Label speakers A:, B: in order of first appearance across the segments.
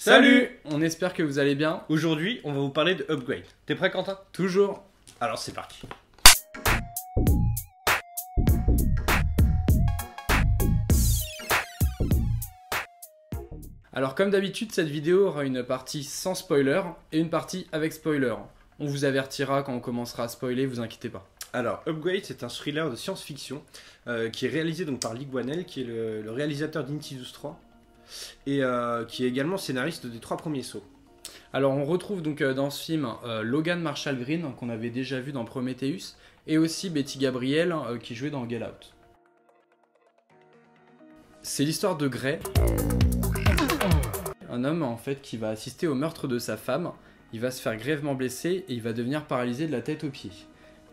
A: Salut! On espère que vous allez bien.
B: Aujourd'hui, on va vous parler de Upgrade. T'es prêt, Quentin?
A: Toujours.
B: Alors, c'est parti.
A: Alors comme d'habitude, cette vidéo aura une partie sans spoiler et une partie avec spoiler. On vous avertira quand on commencera à spoiler, vous inquiétez pas.
B: Alors, Upgrade, c'est un thriller de science-fiction qui est réalisé donc, par Lee Gwanell, qui est le réalisateur d'Insidious 3 et qui est également scénariste des 3 premiers sauts.
A: Alors on retrouve donc dans ce film Logan Marshall Green, qu'on avait déjà vu dans Prometheus, et aussi Betty Gabriel, qui jouait dans Get Out. C'est l'histoire de Gray, un homme en fait qui va assister au meurtre de sa femme. Il va se faire grièvement blesser et il va devenir paralysé de la tête aux pieds.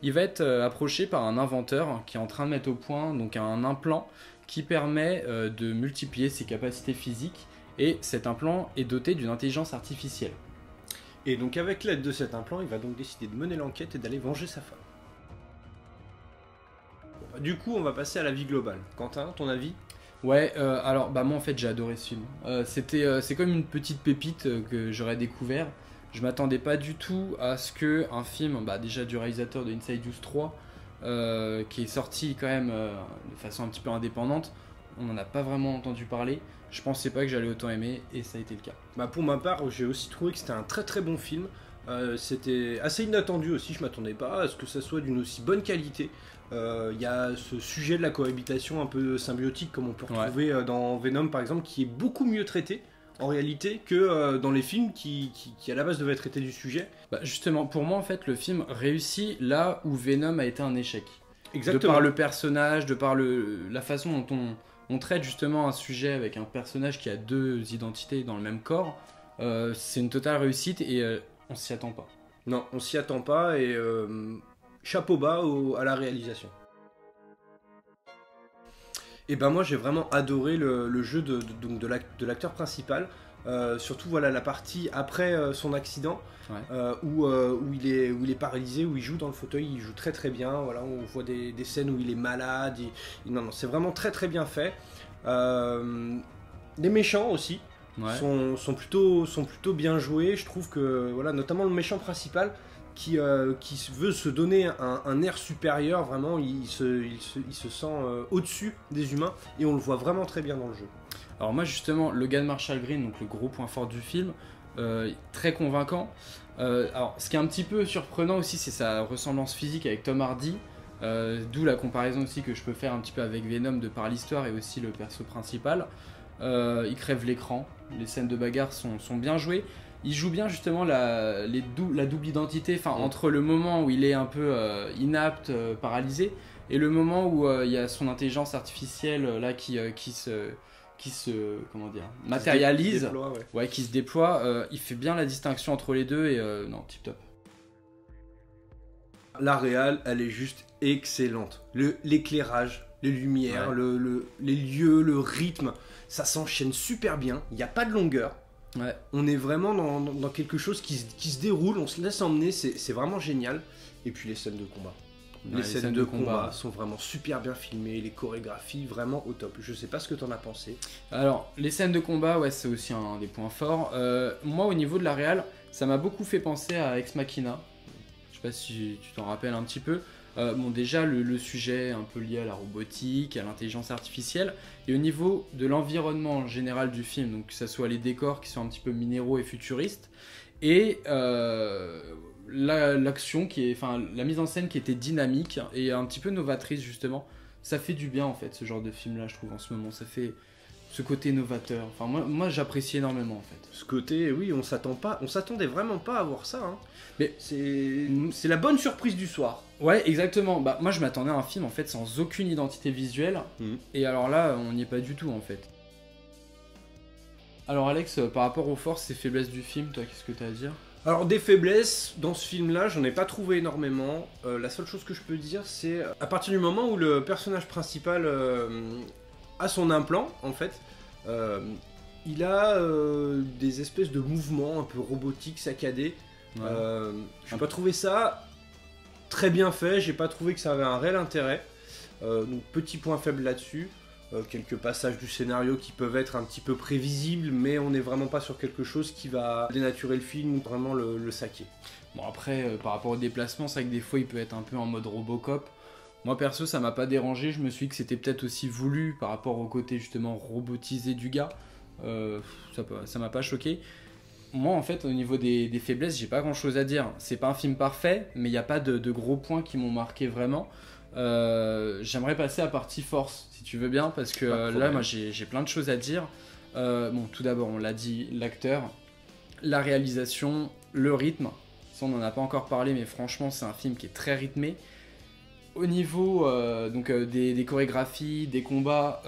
A: Il va être approché par un inventeur qui est en train de mettre au point donc un implant qui permet de multiplier ses capacités physiques, et cet implant est doté d'une intelligence artificielle.
B: Et donc avec l'aide de cet implant, il va donc décider de mener l'enquête et d'aller venger sa femme. Du coup, on va passer à la vie globale. Quentin, ton avis?
A: Ouais, alors moi en fait j'ai adoré ce film. C'est comme une petite pépite que j'aurais découvert. Je m'attendais pas du tout à ce que un film, déjà du réalisateur de Insidious 3, qui est sorti quand même de façon un petit peu indépendante, on n'en a pas vraiment entendu parler. Je pensais pas que j'allais autant aimer et ça a été le cas.
B: Pour ma part, j'ai aussi trouvé que c'était un très très bon film. C'était assez inattendu aussi, je m'attendais pas à ce que ça soit d'une aussi bonne qualité. Il y a ce sujet de la cohabitation un peu symbiotique comme on peut retrouver dans Venom par exemple, qui est beaucoup mieux traité en réalité que dans les films qui à la base devaient traiter du sujet.
A: Justement, pour moi en fait le film réussit là où Venom a été un échec.
B: Exactement.
A: De par le personnage, de par la façon dont on traite justement un sujet avec un personnage qui a deux identités dans le même corps, c'est une totale réussite et on s'y attend pas.
B: Non, on s'y attend pas et chapeau bas à la réalisation. Et moi j'ai vraiment adoré le jeu de l'acteur principal, surtout voilà la partie après son accident, où il est paralysé, où il joue dans le fauteuil, il joue très très bien, voilà, on voit des scènes où il est malade, non, c'est vraiment très très bien fait. Les méchants aussi sont plutôt bien joués, je trouve que voilà, notamment le méchant principal qui veut se donner un air supérieur, vraiment il se sent au-dessus des humains et on le voit vraiment très bien dans le jeu.
A: Alors moi justement, Logan Marshall Green, donc le gros point fort du film, très convaincant. Alors ce qui est un petit peu surprenant aussi, c'est sa ressemblance physique avec Tom Hardy, d'où la comparaison aussi que je peux faire un petit peu avec Venom de par l'histoire et aussi le perso principal. Il crève l'écran, les scènes de bagarre sont bien jouées. Il joue bien justement la double identité, entre le moment où il est un peu inapte, paralysé, et le moment où il y a son intelligence artificielle là qui se matérialise, qui se déploie. Il fait bien la distinction entre les deux et non, tip top.
B: La réal, elle est juste excellente. L'éclairage, les lumières, les lieux, le rythme, ça s'enchaîne super bien. Il n'y a pas de longueur.
A: Ouais.
B: On est vraiment dans quelque chose qui se déroule, on se laisse emmener, c'est vraiment génial. Et puis les scènes de combat. Les scènes de combat sont vraiment super bien filmées, les chorégraphies vraiment au top. Je sais pas ce que t'en as pensé.
A: Alors, les scènes de combat, c'est aussi un des points forts. Moi, au niveau de la réal, ça m'a beaucoup fait penser à Ex Machina. Je sais pas si tu t'en rappelles un petit peu. Déjà le sujet un peu lié à la robotique, à l'intelligence artificielle, et au niveau de l'environnement général du film, donc que ce soit les décors qui sont un petit peu minéraux et futuristes, et l'action la mise en scène qui était dynamique et un petit peu novatrice justement. Ça fait du bien en fait ce genre de film là, je trouve en ce moment, ça fait ce côté novateur. Moi j'apprécie énormément en fait.
B: Ce côté, oui, on s'attendait vraiment pas à voir ça, hein. Mais c'est la bonne surprise du soir.
A: Ouais, exactement. Moi je m'attendais à un film en fait sans aucune identité visuelle, et alors là on n'y est pas du tout en fait. Alors Alex, par rapport aux forces et faiblesses du film, toi qu'est-ce que t'as à dire?
B: Alors des faiblesses, dans ce film-là, j'en ai pas trouvé énormément. La seule chose que je peux dire, c'est à partir du moment où le personnage principal a son implant, en fait, il a des espèces de mouvements un peu robotiques, saccadés. J'ai pas trouvé ça très bien fait, j'ai pas trouvé que ça avait un réel intérêt. Donc petit point faible là-dessus. quelques passages du scénario qui peuvent être un petit peu prévisibles, mais on n'est vraiment pas sur quelque chose qui va dénaturer le film ou vraiment le saquer.
A: Bon après, par rapport au déplacement, c'est vrai que des fois il peut être un peu en mode Robocop. Moi perso ça m'a pas dérangé, je me suis dit que c'était peut-être aussi voulu par rapport au côté justement robotisé du gars. Ça m'a pas choqué. Moi en fait au niveau des faiblesses j'ai pas grand chose à dire. C'est pas un film parfait mais il n'y a pas de gros points qui m'ont marqué vraiment. J'aimerais passer à partie force si tu veux bien parce que là moi j'ai plein de choses à dire. Bon tout d'abord on l'a dit, l'acteur, la réalisation, le rythme. Ça on en a pas encore parlé mais franchement c'est un film qui est très rythmé. Au niveau des chorégraphies, des combats,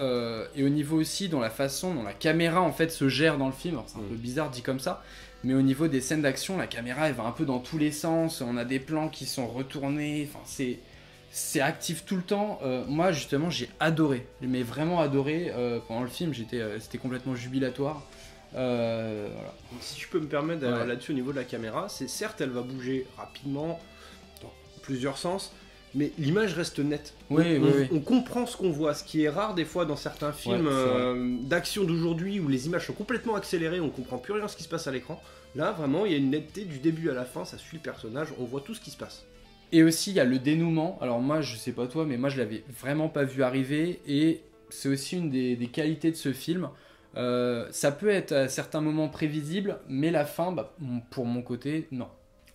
A: et au niveau aussi dans la façon dont la caméra en fait se gère dans le film, alors c'est un peu bizarre dit comme ça, mais au niveau des scènes d'action, la caméra elle va un peu dans tous les sens, on a des plans qui sont retournés, enfin c'est actif tout le temps. Moi justement j'ai adoré, mais vraiment adoré pendant le film, c'était complètement jubilatoire. Voilà.
B: Donc, si tu peux me permettre d'aller là-dessus au niveau de la caméra, c'est certes elle va bouger rapidement dans plusieurs sens, mais l'image reste nette. On comprend ce qu'on voit, ce qui est rare des fois dans certains films d'action d'aujourd'hui où les images sont complètement accélérées, on comprend plus rien ce qui se passe à l'écran. Là, vraiment, il y a une netteté du début à la fin, ça suit le personnage, on voit tout ce qui se passe.
A: Et aussi, il y a le dénouement. Alors moi, je sais pas toi, mais moi, je l'avais vraiment pas vu arriver. Et c'est aussi une des qualités de ce film. Ça peut être à certains moments prévisible, mais la fin, pour mon côté, non.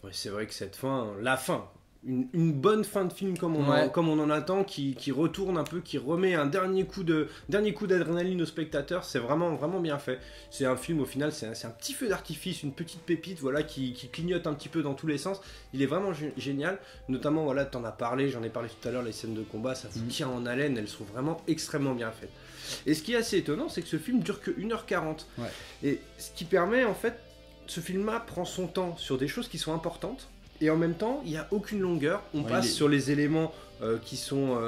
B: Ouais, c'est vrai que cette fin, la fin... Une bonne fin de film comme on en attend, qui retourne un peu, qui remet un dernier coup d'adrénaline au spectateur, c'est vraiment, vraiment bien fait. C'est un film au final, c'est un petit feu d'artifice, une petite pépite voilà, qui clignote un petit peu dans tous les sens. Il est vraiment génial, notamment, voilà, t'en as parlé, j'en ai parlé tout à l'heure, les scènes de combat, ça vous tient en haleine, elles sont vraiment extrêmement bien faites. Et ce qui est assez étonnant, c'est que ce film dure que 1h40. Et ce qui permet, en fait, ce film-là prend son temps sur des choses qui sont importantes. Et en même temps, il n'y a aucune longueur. On passe sur les éléments qui sont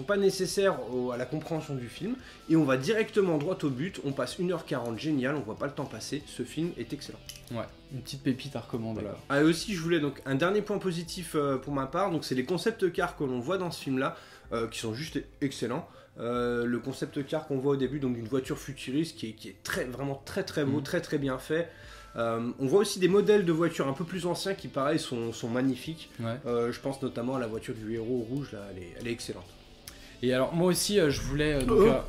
B: pas nécessaires à la compréhension du film. Et on va directement droit au but. On passe 1h40, génial, on voit pas le temps passer. Ce film est excellent.
A: Ouais, une petite pépite à recommander.
B: Voilà. Ah, et aussi, je voulais donc un dernier point positif pour ma part. Donc, c'est les concept cars que l'on voit dans ce film-là, qui sont juste excellents. Le concept car qu'on voit au début, donc d'une voiture futuriste qui est vraiment très très beau, très très bien fait. On voit aussi des modèles de voitures un peu plus anciens qui pareil sont magnifiques. Je pense notamment à la voiture du héros rouge, là, elle est excellente.
A: Et alors moi aussi je voulais...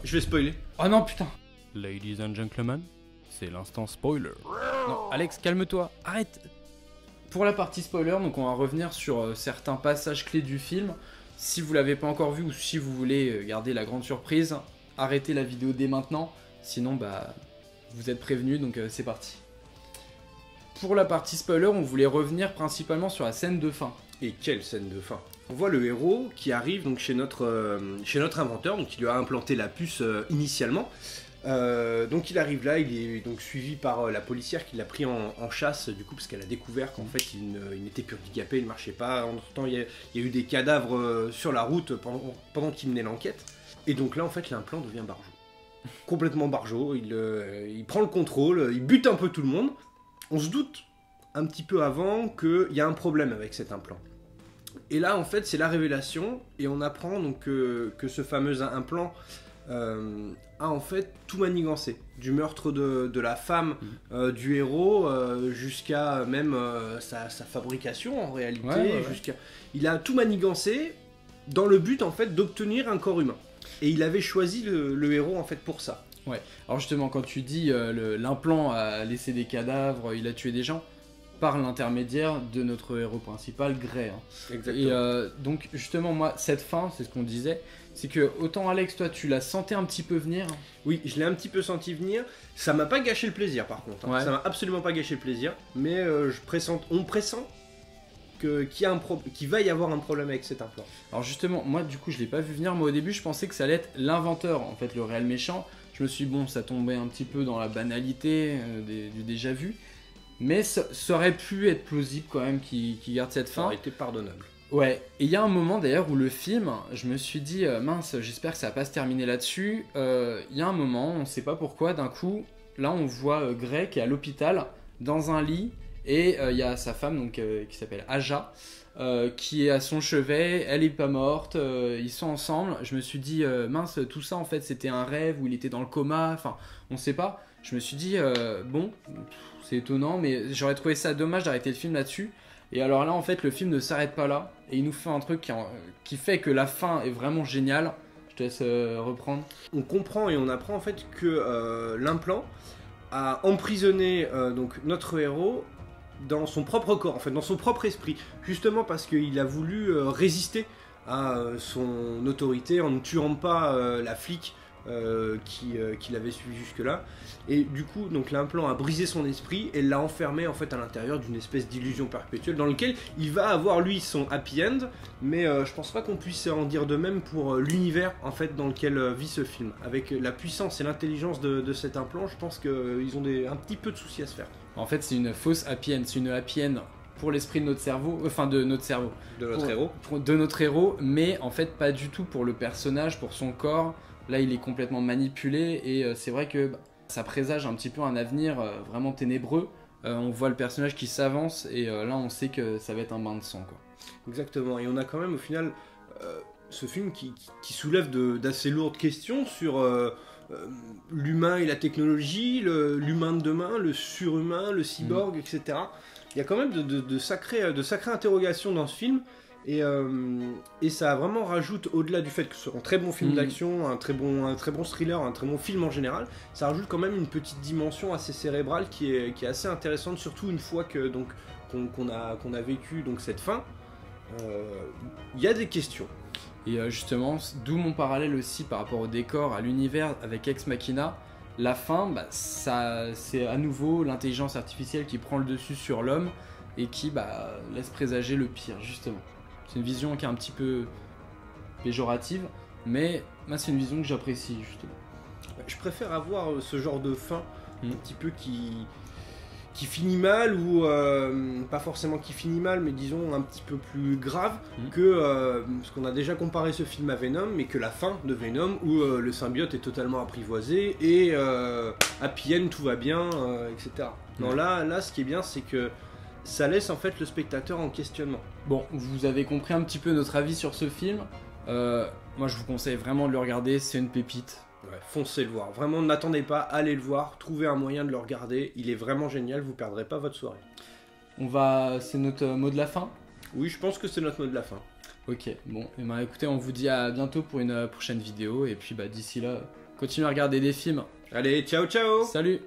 B: je vais spoiler.
A: Oh non putain.
C: Ladies and gentlemen, c'est l'instant spoiler.
A: Non, Alex, calme-toi, arrête. Pour la partie spoiler, donc on va revenir sur certains passages clés du film. Si vous l'avez pas encore vu ou si vous voulez garder la grande surprise, arrêtez la vidéo dès maintenant. Sinon, vous êtes prévenus, donc c'est parti. Pour la partie spoiler, on voulait revenir principalement sur la scène de fin.
B: Et quelle scène de fin! On voit le héros qui arrive donc chez notre inventeur, donc il lui a implanté la puce initialement. Donc il arrive là, il est donc suivi par la policière qui l'a pris en chasse du coup parce qu'elle a découvert qu'en fait il n'était plus handicapé, il ne marchait pas. En temps il y a eu des cadavres sur la route pendant qu'il menait l'enquête. Et donc là en fait l'implant devient barjot. Complètement barjot, il prend le contrôle, il bute un peu tout le monde. On se doute un petit peu avant qu'il y a un problème avec cet implant. Et là, en fait, c'est la révélation, et on apprend donc que ce fameux implant a en fait tout manigancé. Du meurtre de la femme du héros jusqu'à même sa fabrication en réalité. Il a tout manigancé dans le but en fait d'obtenir un corps humain. Et il avait choisi le héros en fait pour ça.
A: Ouais, alors justement quand tu dis l'implant a laissé des cadavres, il a tué des gens, par l'intermédiaire de notre héros principal, Gray.
B: Exactement.
A: Et donc justement moi, cette fin, c'est ce qu'on disait, c'est que autant Alex, toi tu la sentais un petit peu venir.
B: Oui, je l'ai un petit peu senti venir, ça m'a pas gâché le plaisir par contre, hein. Ça m'a absolument pas gâché le plaisir, mais on pressent qu'il va y avoir un problème avec cet implant.
A: Alors justement, moi du coup je l'ai pas vu venir, moi au début je pensais que ça allait être l'inventeur, en fait le réel méchant. Je me suis dit, bon, ça tombait un petit peu dans la banalité du déjà vu, mais ça aurait pu être plausible quand même qu'il garde cette fin.
B: Ça aurait été pardonnable.
A: Ouais, et il y a un moment d'ailleurs où le film, je me suis dit, mince, j'espère que ça va pas se terminer là-dessus. Il y a un moment, on sait pas pourquoi, d'un coup, là on voit Gray qui est à l'hôpital, dans un lit, Et il y a sa femme donc, qui s'appelle Aja, qui est à son chevet, elle est pas morte, ils sont ensemble. Je me suis dit, mince, tout ça en fait c'était un rêve où il était dans le coma, enfin on sait pas. Je me suis dit, bon, c'est étonnant, mais j'aurais trouvé ça dommage d'arrêter le film là-dessus. Et alors là en fait le film ne s'arrête pas là, et il nous fait un truc qui fait que la fin est vraiment géniale. Je te laisse reprendre.
B: On comprend et on apprend en fait que l'implant a emprisonné donc notre héros dans son propre corps, en fait, dans son propre esprit, justement parce qu'il a voulu résister à son autorité en ne tuant pas la flic qui l'avait suivi jusque-là. Et du coup, donc l'implant a brisé son esprit et l'a enfermé en fait à l'intérieur d'une espèce d'illusion perpétuelle dans lequel il va avoir lui son happy end, mais je pense pas qu'on puisse en dire de même pour l'univers en fait dans lequel vit ce film. Avec la puissance et l'intelligence de cet implant, je pense qu'ils ont un petit peu de soucis à se faire.
A: En fait c'est une fausse happy end, c'est une happy end pour l'esprit de notre cerveau, enfin de notre cerveau.
B: De notre héros.
A: De notre héros, mais en fait pas du tout pour le personnage, pour son corps. Là, il est complètement manipulé et c'est vrai que ça présage un petit peu un avenir vraiment ténébreux. On voit le personnage qui s'avance et là, on sait que ça va être un bain de sang, quoi.
B: Exactement. Et on a quand même au final ce film qui soulève d'assez lourdes questions sur l'humain et la technologie, l'humain de demain, le surhumain, le cyborg, etc. Il y a quand même de sacrées interrogations dans ce film. Et ça vraiment rajoute, au-delà du fait que ce soit un très bon film d'action, un très bon thriller, un très bon film en général, ça rajoute quand même une petite dimension assez cérébrale qui est assez intéressante, surtout une fois que qu'on a vécu donc cette fin. Il y a des questions.
A: Et justement, d'où mon parallèle aussi par rapport au décor, à l'univers avec Ex Machina. La fin, c'est à nouveau l'intelligence artificielle qui prend le dessus sur l'homme et qui laisse présager le pire, justement. C'est une vision qui est un petit peu péjorative, mais moi c'est une vision que j'apprécie justement.
B: Je préfère avoir ce genre de fin un petit peu qui finit mal, ou pas forcément qui finit mal, mais disons un petit peu plus grave que parce qu'on a déjà comparé ce film à Venom, mais que la fin de Venom où le symbiote est totalement apprivoisé et happy end, tout va bien, etc. Non, là ce qui est bien, c'est que ça laisse en fait le spectateur en questionnement.
A: Bon, vous avez compris un petit peu notre avis sur ce film. Moi je vous conseille vraiment de le regarder, c'est une pépite.
B: Ouais, foncez le voir, vraiment n'attendez pas, allez le voir, trouvez un moyen de le regarder, il est vraiment génial, vous perdrez pas votre soirée.
A: C'est notre mot de la fin?
B: Oui, je pense que c'est notre mot de la fin.
A: Ok, bon, et écoutez, on vous dit à bientôt pour une prochaine vidéo, et puis d'ici là, continuez à regarder des films.
B: Allez, ciao ciao.
A: Salut.